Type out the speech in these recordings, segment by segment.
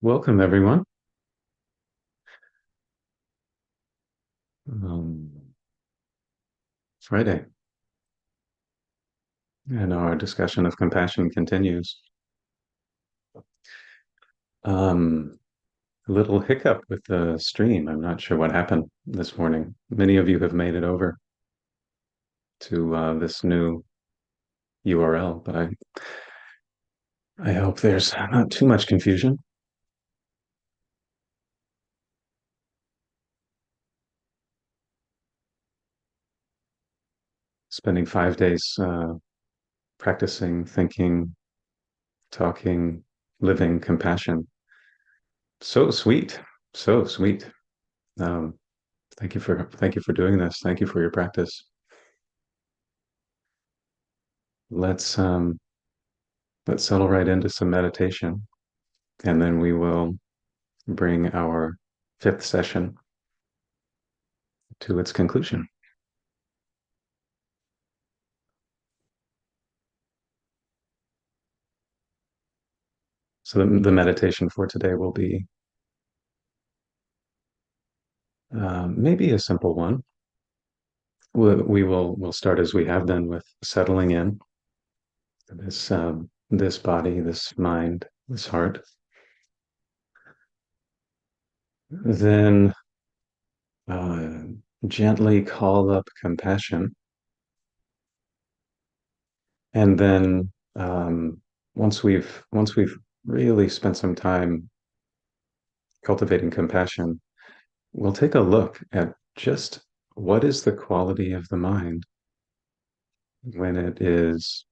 Welcome, everyone. Um, Friday, and our discussion of compassion continues. Um, a little hiccup with the stream. I'm not sure what happened this morning. Many of you have made it over to this new URL, but I hope there's not too much confusion. Spending 5 days practicing, thinking, talking, living compassion. So sweet, so sweet. Um, thank you for doing this. Thank you for your practice. Let's let's settle right into some meditation, and then we will bring our fifth session to its conclusion. So the meditation for today will be maybe a simple one. We'll start as we have done with settling in this body, this mind, this heart. Then uh, gently call up compassion, and then once we've really spent some time cultivating compassion, we'll take a look at just what is the quality of the mind when it is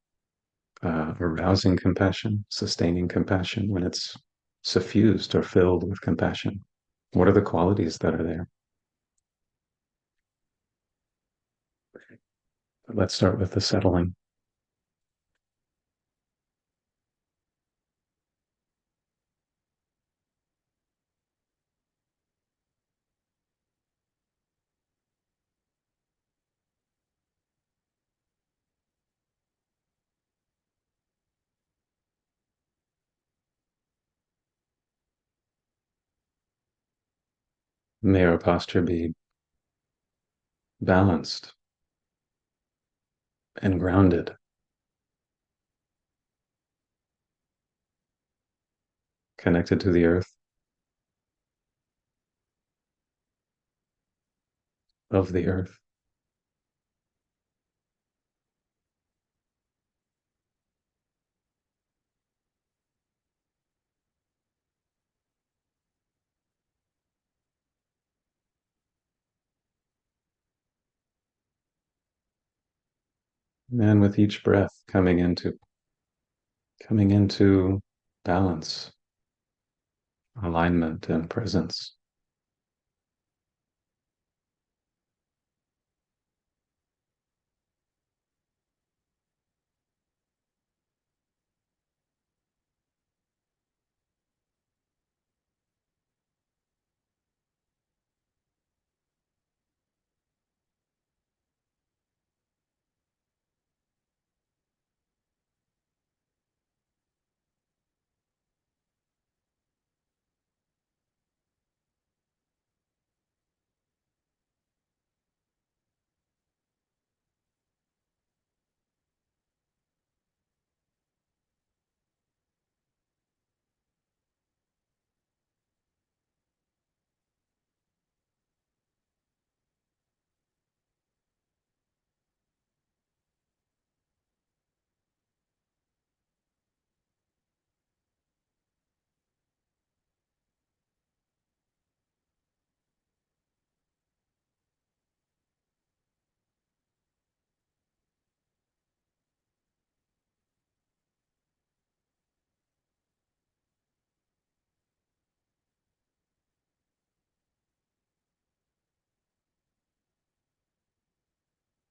arousing compassion, sustaining compassion, when it's suffused or filled with compassion. What are the qualities that are there? Let's start with the settling. May our posture be balanced and grounded, connected to the earth, of the earth. And with each breath coming into balance, alignment, and presence.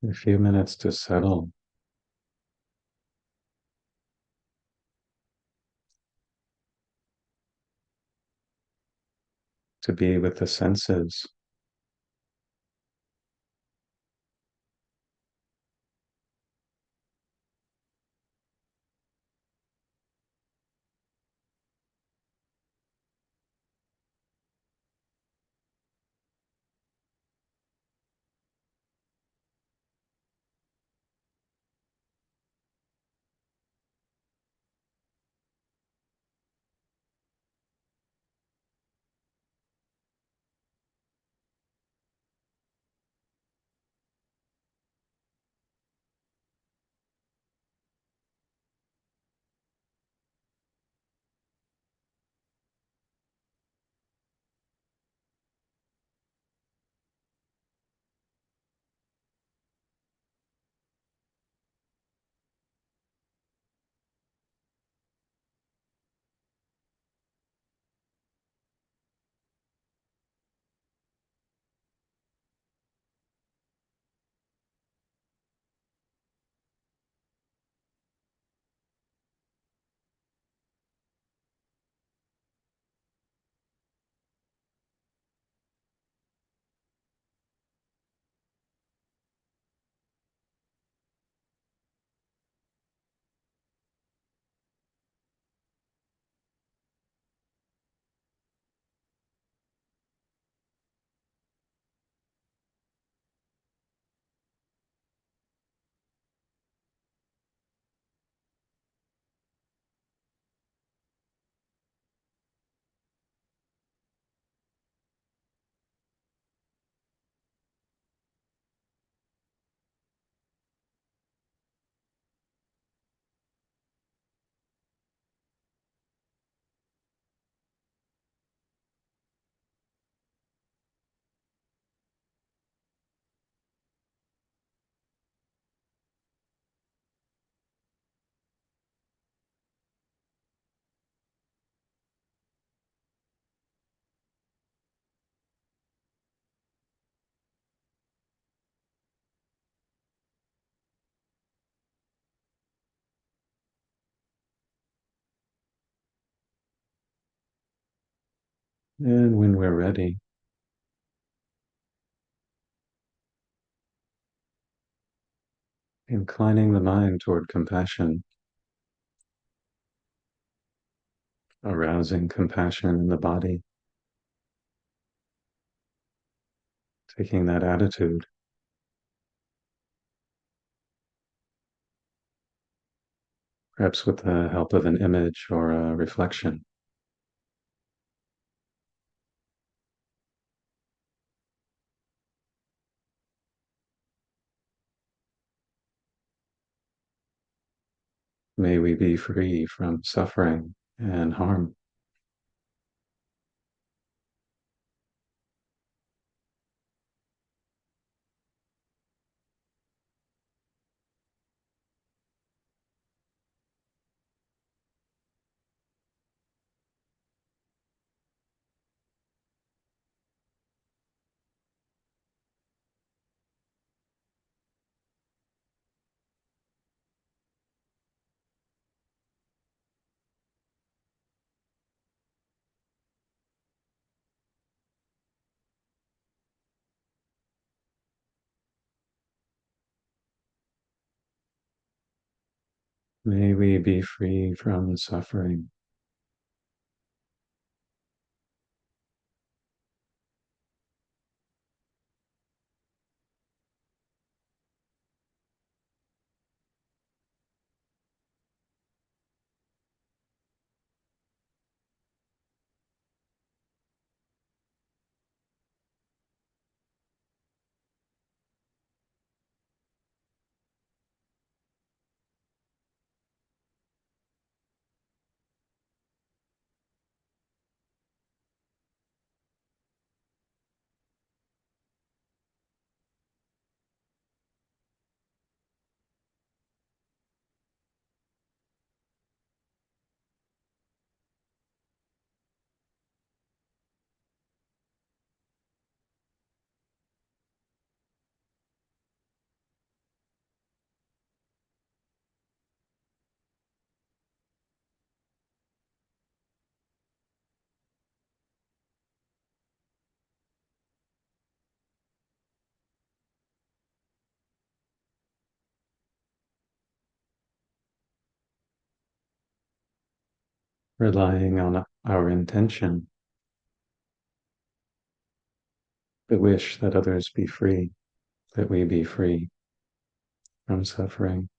A few minutes to settle, to be with the senses. And when we're ready, inclining the mind toward compassion, arousing compassion in the body, taking that attitude, perhaps with the help of an image or a reflection. May we be free from suffering and harm. May we be free from suffering. Relying on our intention, the wish that others be free, that we be free from suffering.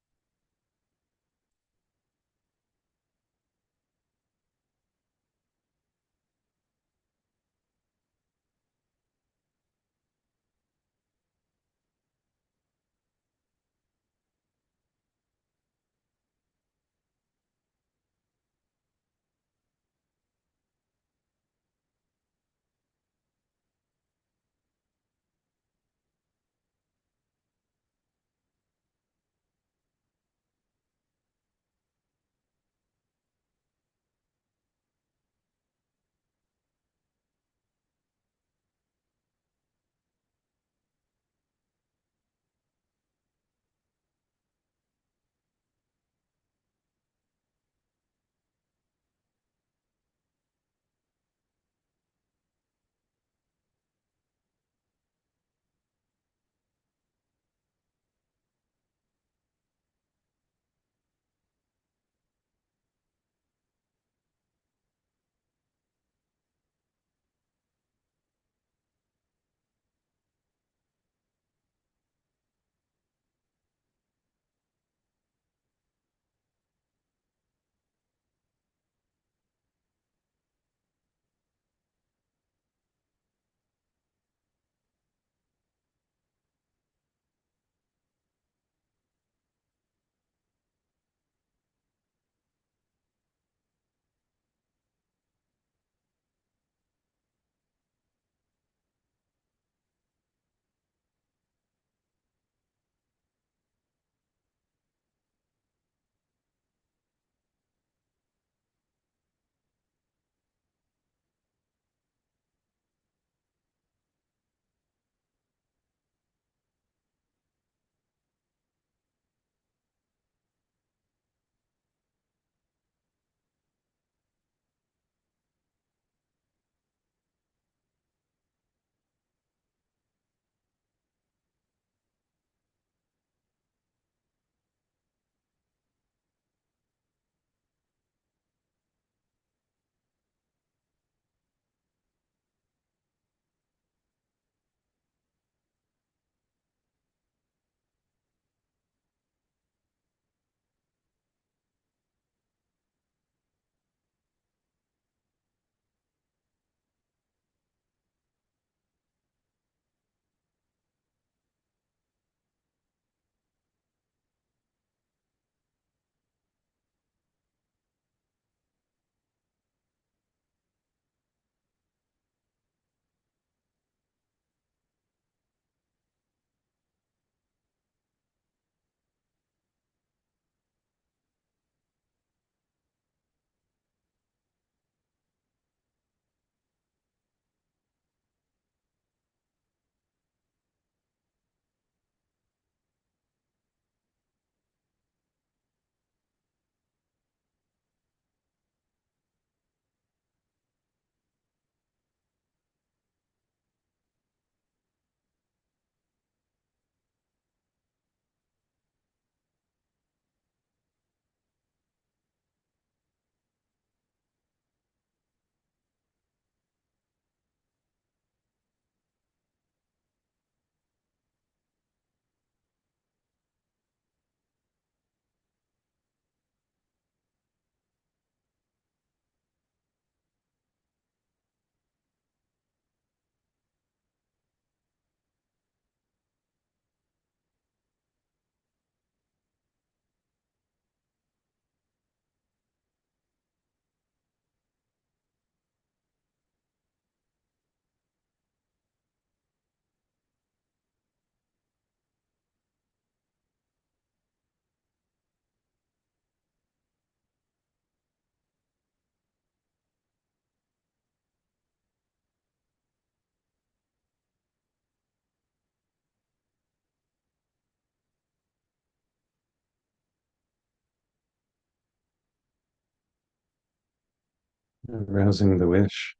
arousing the wish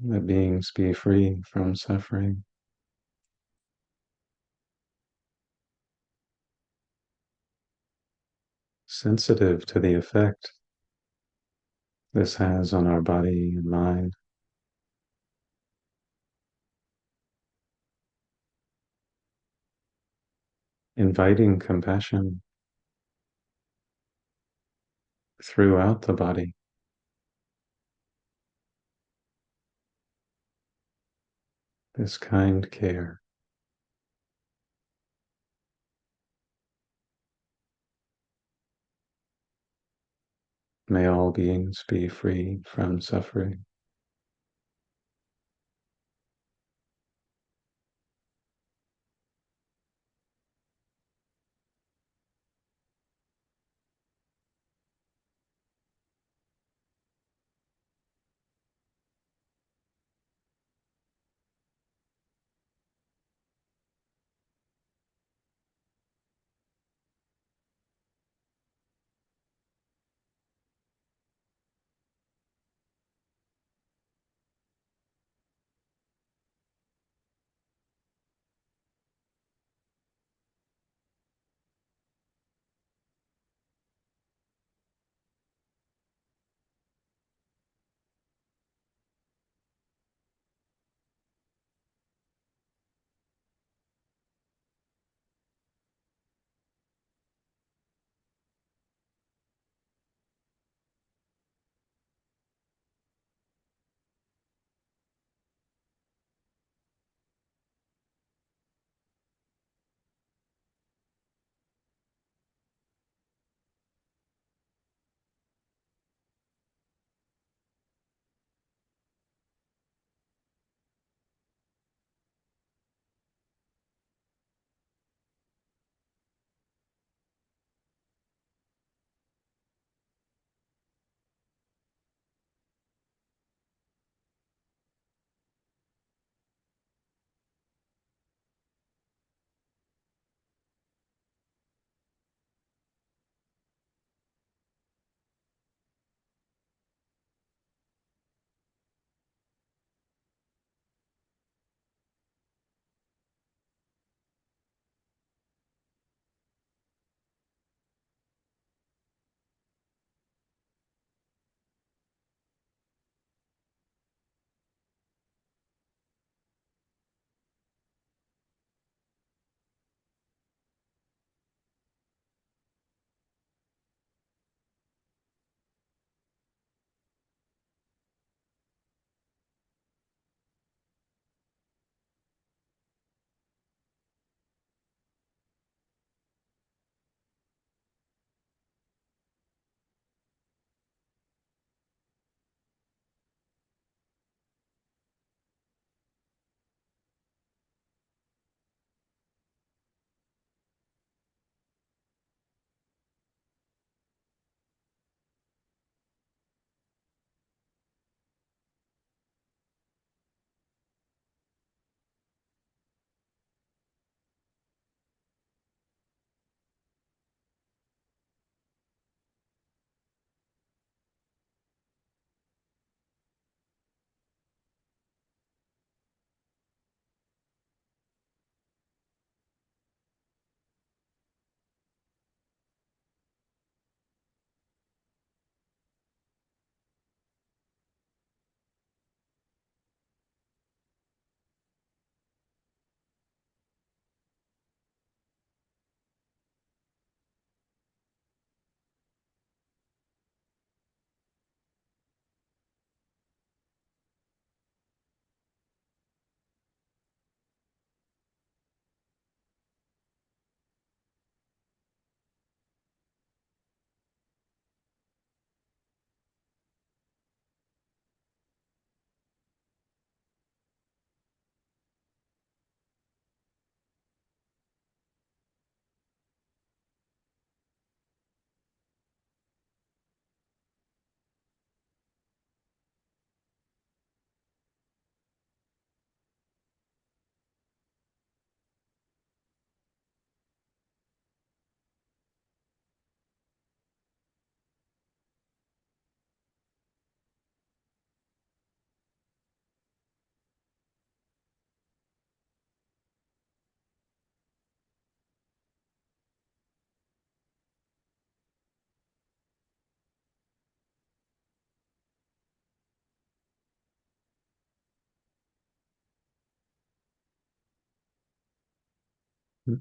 that beings be free from suffering. Sensitive to the effect this has on our body and mind, inviting compassion throughout the body, this kind care. May all beings be free from suffering.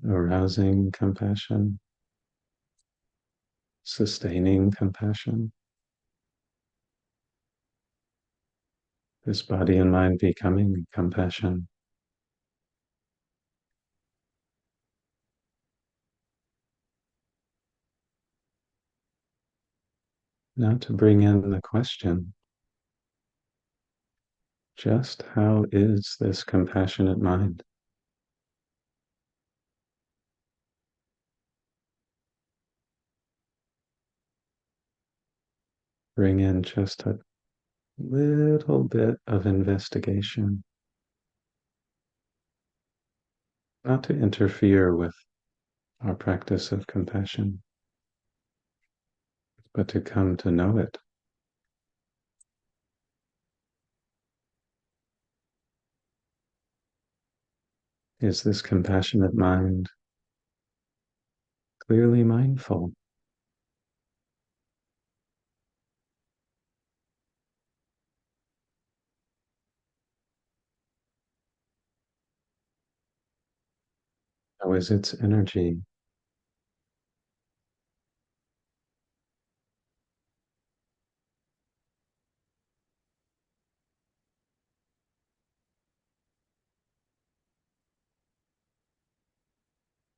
arousing compassion, sustaining compassion, this body and mind becoming compassion. Now to bring in the question, just how is this compassionate mind? Bring in just a little bit of investigation, not to interfere with our practice of compassion, but to come to know it. Is this compassionate mind clearly mindful? How is its energy?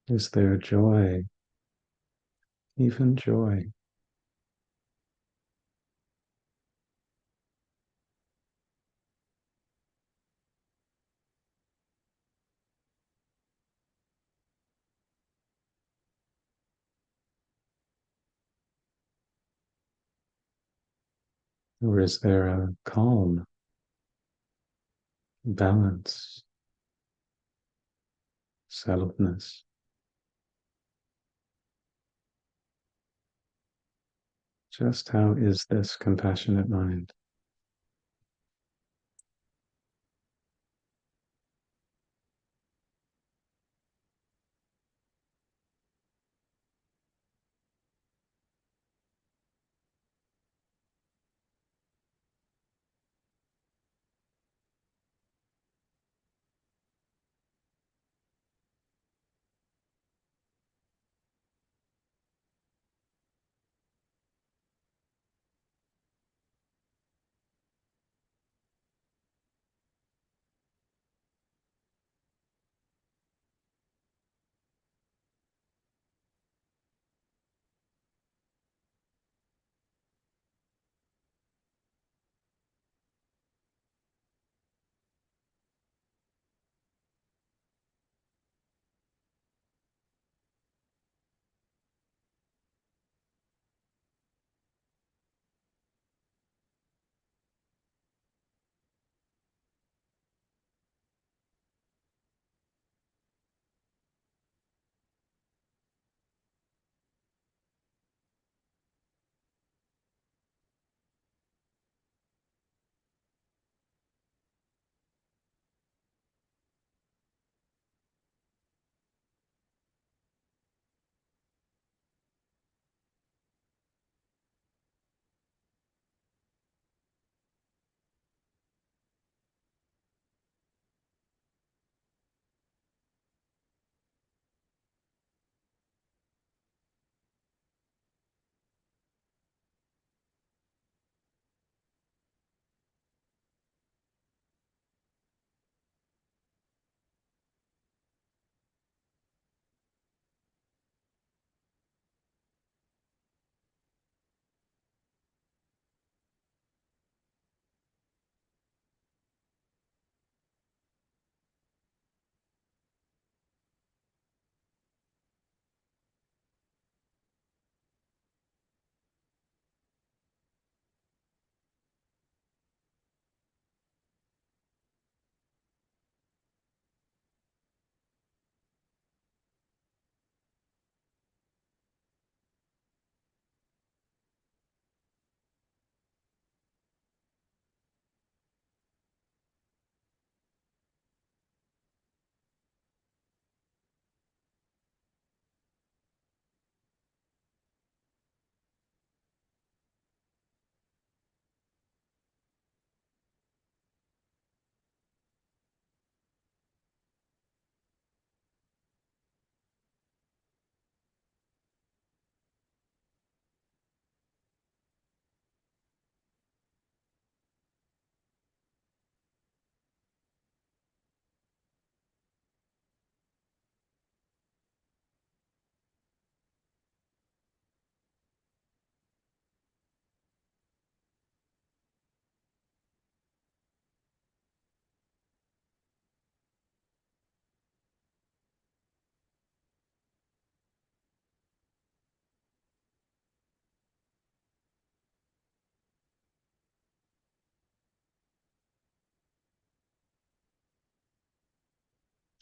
Is there joy, even joy? Or is there a calm, balance, settledness? Just how is this compassionate mind?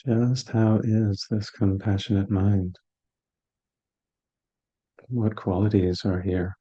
Just how is this compassionate mind? What qualities are here?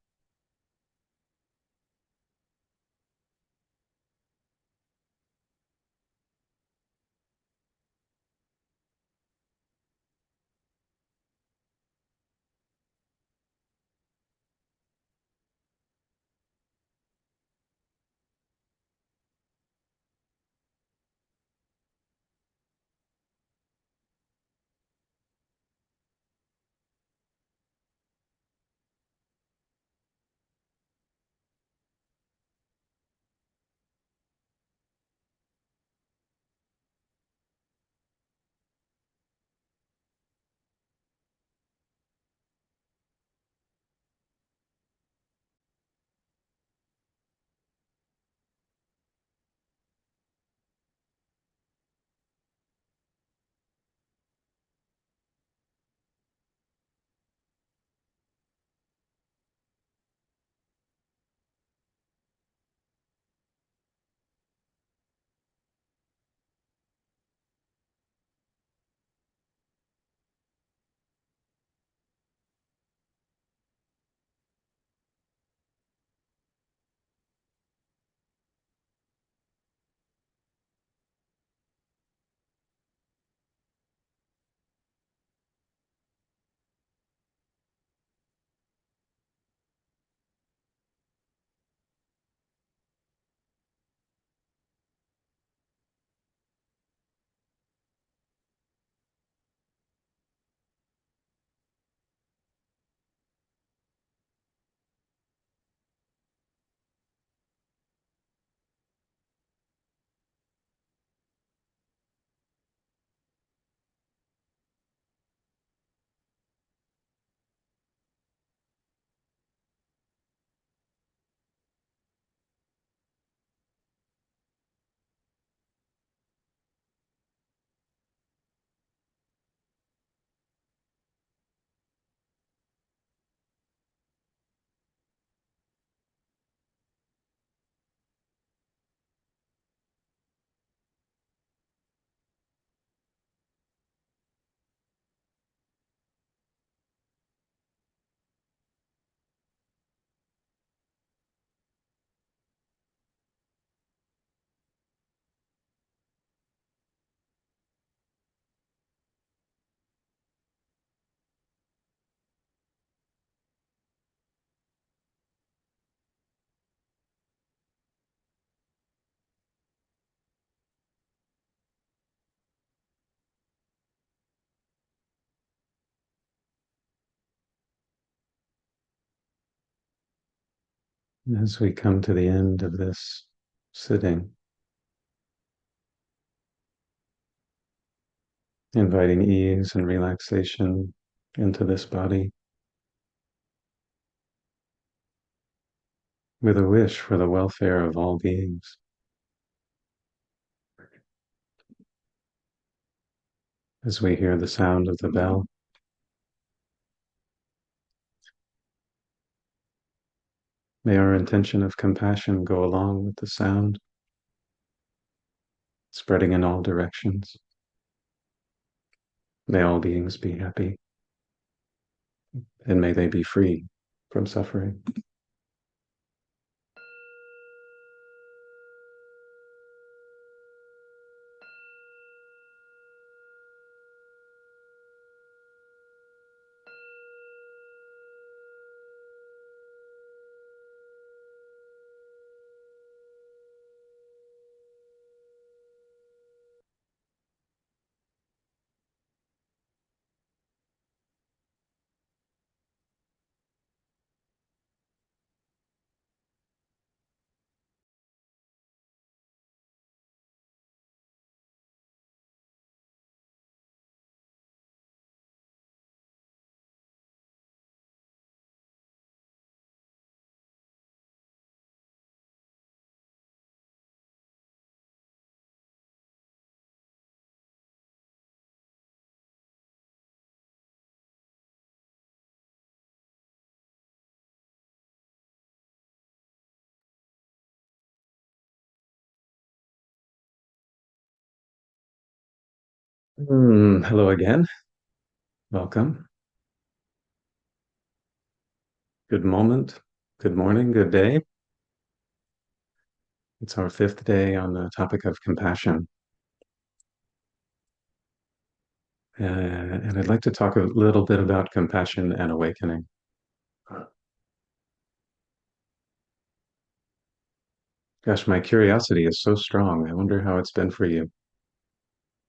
As we come to the end of this sitting, inviting ease and relaxation into this body with a wish for the welfare of all beings. As we hear the sound of the bell, may our intention of compassion go along with the sound, spreading in all directions. May all beings be happy, and may they be free from suffering. Hello again. Welcome. Good moment. Good morning. Good day. It's our fifth day on the topic of compassion. And I'd like to talk a little bit about compassion and awakening. Gosh, my curiosity is so strong. I wonder how it's been for you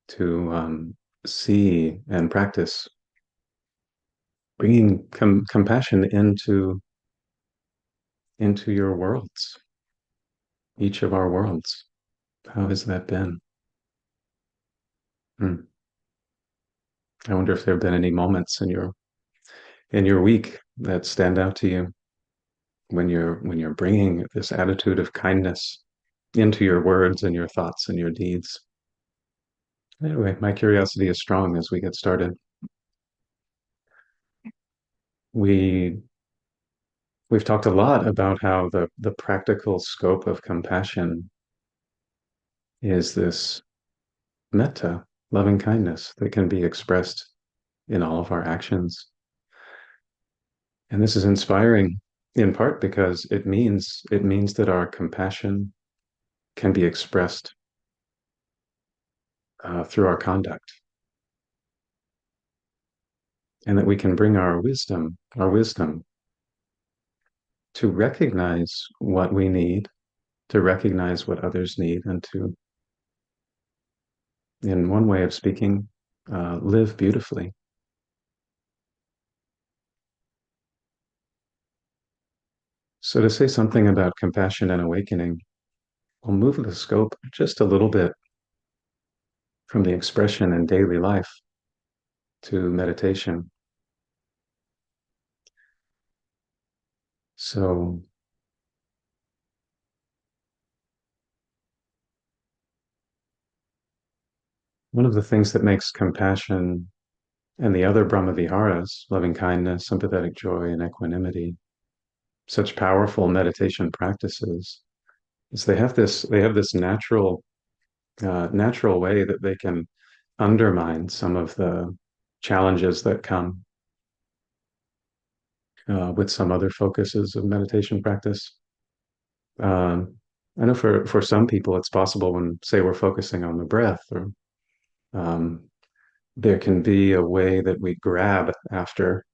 to see and practice bringing compassion into your worlds, each of our worlds. How has that been? Hmm. I wonder if there have been any moments in your week that stand out to you when you're bringing this attitude of kindness into your words and your thoughts and your deeds. Anyway, my curiosity is strong as we get started. We we've talked a lot about how the practical scope of compassion is this metta, loving kindness that can be expressed in all of our actions. And this is inspiring in part because it means that our compassion can be expressed through our conduct, and that we can bring our wisdom to recognize what we need, to recognize what others need, and to, in one way of speaking, live beautifully. So, to say something about compassion and awakening, we'll move the scope just a little bit from the expression in daily life to meditation. So, one of the things that makes compassion and the other Brahma Viharas, loving kindness, sympathetic joy, and equanimity, such powerful meditation practices, is they have this natural way that they can undermine some of the challenges that come with some other focuses of meditation practice. Um, I know for some people it's possible when, say, we're focusing on the breath, or um, there can be a way that we grab after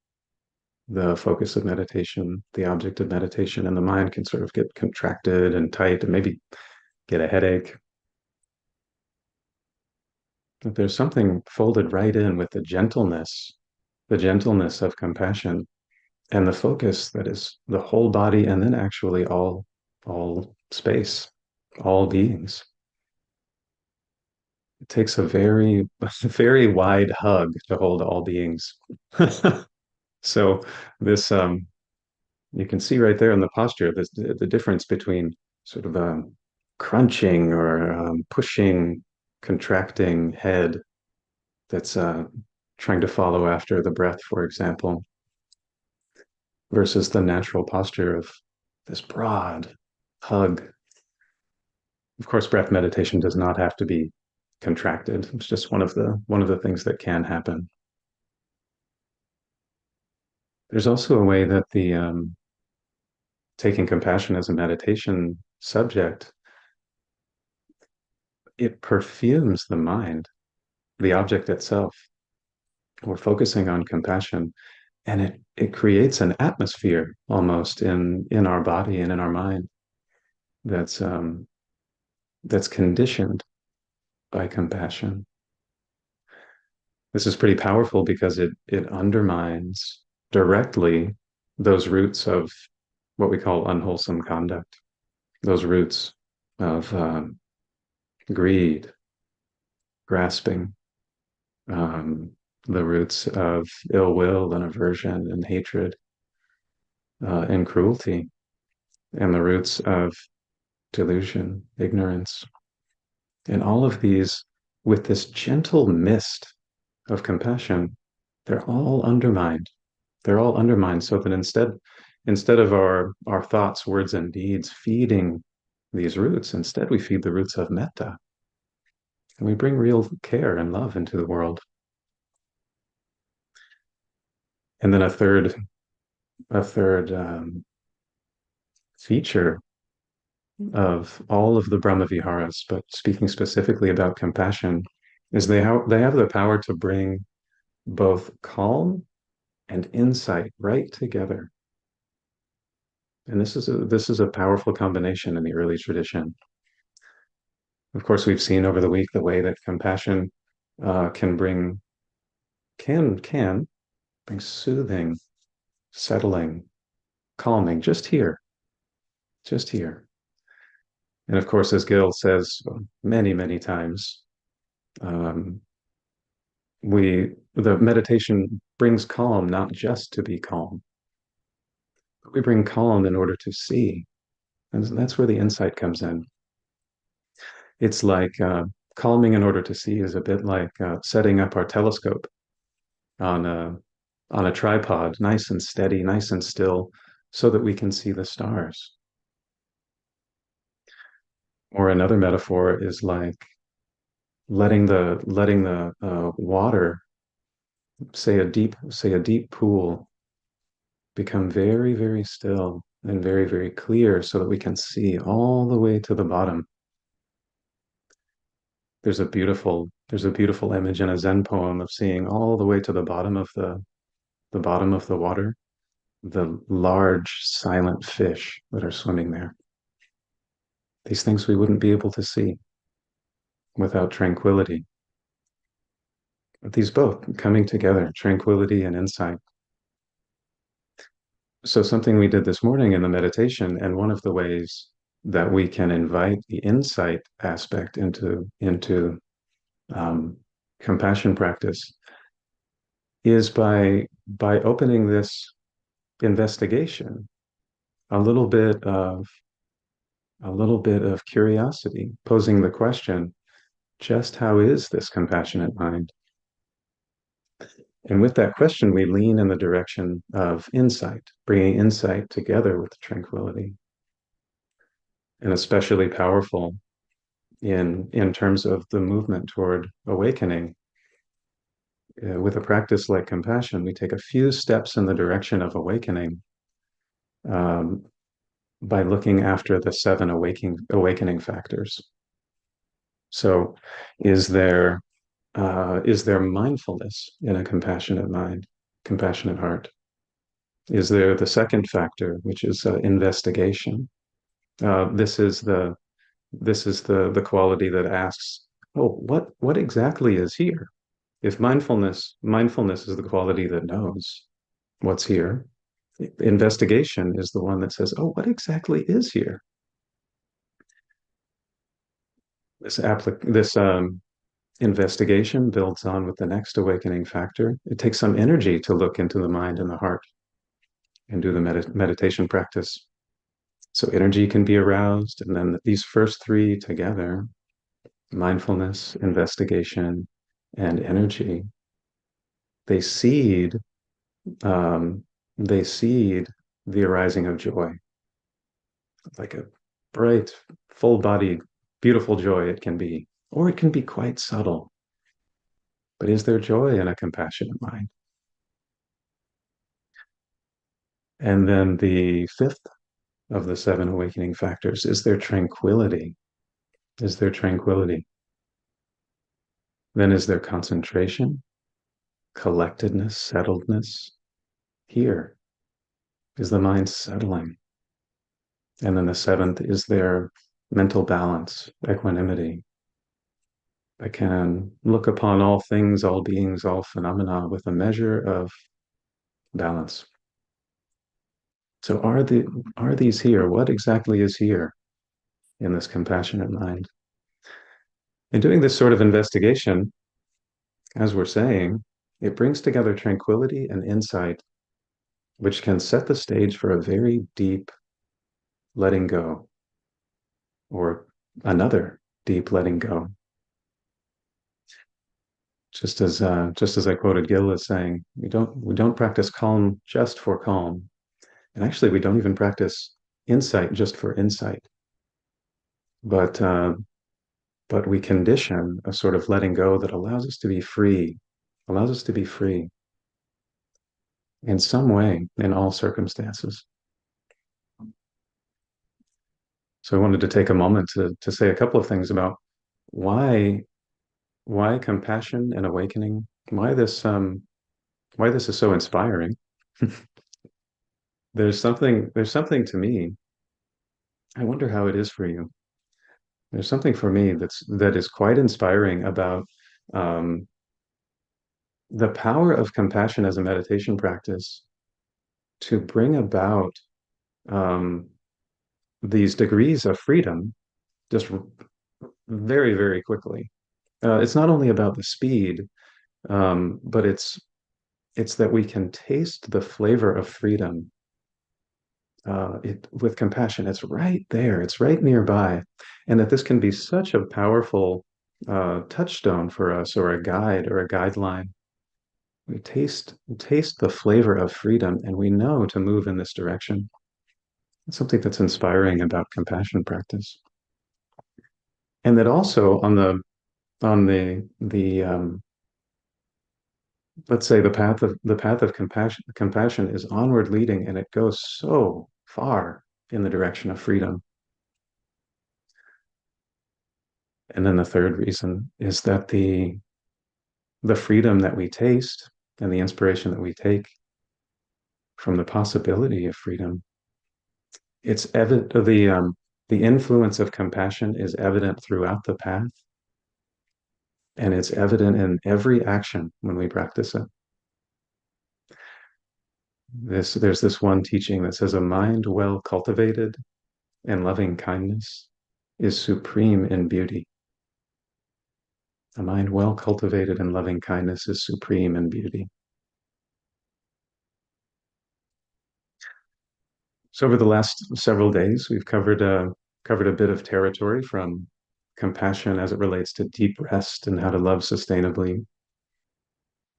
the focus of meditation, the object of meditation, and the mind can sort of get contracted and tight and maybe get a headache. But there's something folded right in with the gentleness of compassion, and the focus that is the whole body, and then actually all space, all beings. It takes a very very wide hug to hold all beings. So this you can see right there in the posture the difference between sort of a crunching or pushing, contracting head that's trying to follow after the breath, for example, versus the natural posture of this broad hug. Of course, breath meditation does not have to be contracted. It's just one of the things that can happen. There's also a way that the taking compassion as a meditation subject, it perfumes the mind, the object itself. We're focusing on compassion, and it creates an atmosphere almost in our body and in our mind that's that's conditioned by compassion. This is pretty powerful because it undermines directly those roots of what we call unwholesome conduct, those roots of greed, grasping, um, the roots of ill will and aversion and hatred and cruelty, and the roots of delusion, ignorance, and all of these, with this gentle mist of compassion, they're all undermined. They're all undermined so that instead of our thoughts, words, and deeds feeding these roots, instead we feed the roots of metta. And we bring real care and love into the world. And then a third feature of all of the Brahma Viharas, but speaking specifically about compassion, is they have the power to bring both calm and insight right together. And this is a powerful combination in the early tradition. Of course, we've seen over the week the way that compassion can bring soothing, settling, calming, just here. And of course, as Gil says many, many times, um, the meditation brings calm not just to be calm, but we bring calm in order to see. And that's where the insight comes in. It's like calming in order to see is a bit like setting up our telescope on a tripod, nice and steady, nice and still, so that we can see the stars. Or another metaphor is like letting the water, say a deep pool, become very, very still and very, very clear so that we can see all the way to the bottom. There's a beautiful image in a Zen poem of seeing all the way to the bottom of the bottom of the water, the large silent fish that are swimming there. These things we wouldn't be able to see without tranquility. But these both coming together, tranquility and insight. So something we did this morning in the meditation, and one of the ways that we can invite the insight aspect into um, compassion practice is by opening this investigation, a little bit of a little bit of curiosity, posing the question, just how is this compassionate mind? And with that question, we lean in the direction of insight, bringing insight together with tranquility, and especially powerful in terms of the movement toward awakening. With a practice like compassion, we take a few steps in the direction of awakening um, by looking after the seven awakening factors. So, is there is there mindfulness in a compassionate mind, compassionate heart? Is there the second factor, which is investigation? This is the quality that asks, oh, what exactly is here? If mindfulness is the quality that knows what's here, investigation is the one that says, oh, what exactly is here? This investigation builds on with the next awakening factor. It takes some energy to look into the mind and the heart and do the meditation practice. So energy can be aroused, and then these first three together, mindfulness, investigation, and energy, they seed um, they seed the arising of joy, like a bright, full-bodied, beautiful joy it can be, or it can be quite subtle. But is there joy in a compassionate mind? And then the fifth of the seven awakening factors is there tranquility. Is there tranquility? Then is there concentration, collectedness, settledness? Here is the mind settling. And then the seventh is there mental balance, equanimity. I can look upon all things, all beings, all phenomena with a measure of balance. So are these here? What exactly is here in this compassionate mind? In doing this sort of investigation, as we're saying, it brings together tranquility and insight, which can set the stage for a very deep letting go, or another deep letting go. Just as I quoted Gil as saying, we don't practice calm just for calm, and actually we don't even practice insight just for insight, but but we condition a sort of letting go that allows us to be free, allows us to be free in some way in all circumstances. So I wanted to take a moment to say a couple of things about why why compassion and awakening, why this is so inspiring. There's something to me. I wonder how it is for you. There's something for me that is quite inspiring about um, the power of compassion as a meditation practice to bring about um, these degrees of freedom just very, very quickly. It's not only about the speed, but it's that we can taste the flavor of freedom with compassion. It's right there. It's right nearby, and that this can be such a powerful touchstone for us, or a guide, or a guideline. We taste the flavor of freedom, and we know to move in this direction. It's something that's inspiring about compassion practice, and that also on the let's say the path of compassion is onward leading, and it goes so far in the direction of freedom. And then the third reason is that the freedom that we taste and the inspiration that we take from the possibility of freedom, it's evident. The influence of compassion is evident throughout the path, and it's evident in every action when we practice it. There's this one teaching that says a mind well cultivated and loving kindness is supreme in beauty. A mind well cultivated and loving kindness is supreme in beauty. So over the last several days, we've covered a bit of territory, from compassion as it relates to deep rest and how to love sustainably,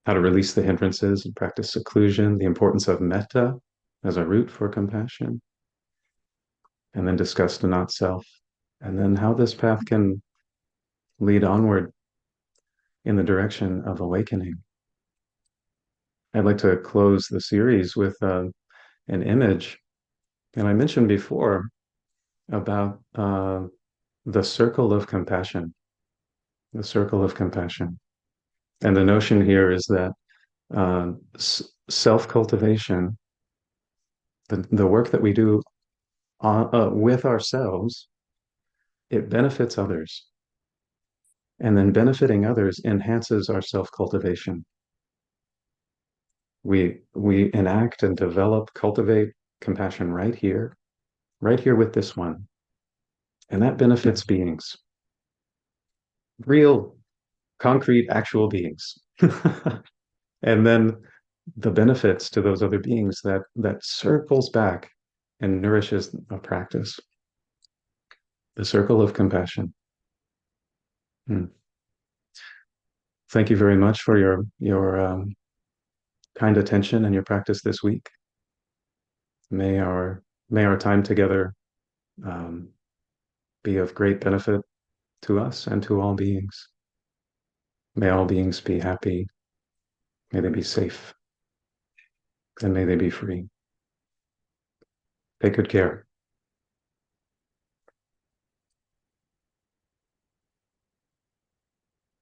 how to release the hindrances and practice seclusion, the importance of metta as a root for compassion, and then discussed the not self, and then how this path can lead onward in the direction of awakening. I'd like to close the series with an image. And I mentioned before about the circle of compassion, the circle of compassion. And the notion here is that self-cultivation, the work that we do with ourselves, it benefits others. And then benefiting others enhances our self-cultivation. We enact and develop, cultivate compassion right here with this one. And that benefits beings, real, concrete, actual beings. And then the benefits to those other beings that circles back and nourishes a practice. The circle of compassion. Hmm. Thank you very much for your kind attention and your practice this week. May our time together um, be of great benefit to us and to all beings. May all beings be happy. May they be safe. And may they be free. Take good care.